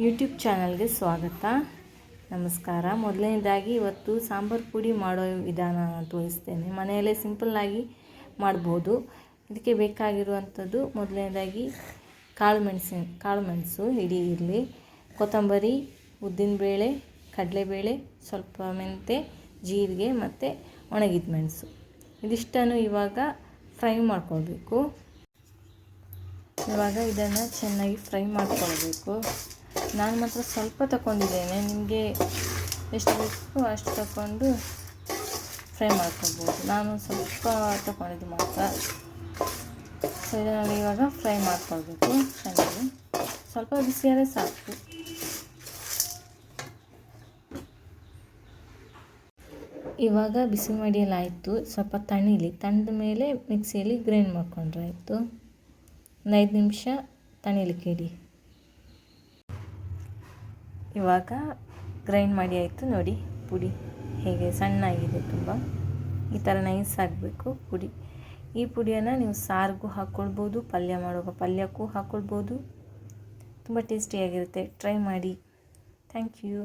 YouTube ಚಾನಲ್ಗೆ ಸ್ವಾಗತ. ನಮಸ್ಕಾರ. ಮೊದಲನೇದಾಗಿ ಇವತ್ತು ಸಾಂಬಾರು ಪುಡಿ ಮಾಡೋ ವಿಧಾನ ತೋರಿಸ್ತೇನೆ. ಮನೆಯಲ್ಲೇ ಸಿಂಪಲ್ಲಾಗಿ ಮಾಡ್ಬೋದು. ಇದಕ್ಕೆ ಬೇಕಾಗಿರುವಂಥದ್ದು ಮೊದಲನೇದಾಗಿ ಕಾಳು ಮೆಣಸು ಇಡೀ ಇರಲಿ, ಕೊತ್ತಂಬರಿ, ಉದ್ದಿನಬೇಳೆ, ಕಡಲೆಬೇಳೆ, ಸ್ವಲ್ಪ ಮೆಂತೆ, ಜೀರಿಗೆ ಮತ್ತು ಒಣಗಿದ ಮೆಣಸು. ಇದಿಷ್ಟನ್ನು ಇವಾಗ ಫ್ರೈ ಮಾಡ್ಕೊಳ್ಬೇಕು. ಇವಾಗ ಇದನ್ನು ಚೆನ್ನಾಗಿ ಫ್ರೈ ಮಾಡ್ಕೊಳ್ಬೇಕು. ನಾನು ಮಾತ್ರ ಸ್ವಲ್ಪ ತಗೊಂಡಿದ್ದೇನೆ, ನಿಮಗೆ ಎಷ್ಟು ಬೇಕು ಅಷ್ಟು ತಗೊಂಡು ಫ್ರೈ ಮಾಡ್ಕೊಳ್ಬೋದು. ನಾನು ಸ್ವಲ್ಪ ತಗೊಂಡಿದ್ದು ಮಾತ್ರ. ಸೊ ಇದನ್ನು ಇವಾಗ ಫ್ರೈ ಮಾಡ್ಕೊಳ್ಬೇಕು ಚೆನ್ನಾಗಿ. ಸ್ವಲ್ಪ ಬಿಸಿಯಾದರೆ ಸಾಕು. ಇವಾಗ ಬಿಸಿ ಮಾಡಿಯಲಾಯಿತು. ಸ್ವಲ್ಪ ತಣಿಲಿ, ತಣ್ಣದ ಮೇಲೆ ಮಿಕ್ಸಿಯಲ್ಲಿ ಗ್ರೈಂಡ್ ಮಾಡ್ಕೊಂಡ್ರೆ ಆಯಿತು. ಒಂದು 5 ನಿಮಿಷ ತಣಿಲಿಕ್ಕೆ ಇಡಿ. ಇವಾಗ ಗ್ರೈಂಡ್ ಮಾಡಿ ಆಯಿತು. ನೋಡಿ ಪುಡಿ ಹೇಗೆ ಸಣ್ಣಾಗಿದೆ. ತುಂಬ ಈ ಥರ ನೈಸ್ ಆಗಬೇಕು ಪುಡಿ. ಈ ಪುಡಿಯನ್ನು ನೀವು ಸಾರಿಗೂ ಹಾಕ್ಕೊಳ್ಬೋದು, ಪಲ್ಯ ಮಾಡುವಾಗ ಪಲ್ಯಕ್ಕೂ ಹಾಕ್ಕೊಳ್ಬೋದು. ತುಂಬ ಟೇಸ್ಟಿಯಾಗಿರುತ್ತೆ. ಟ್ರೈ ಮಾಡಿ. Thank you.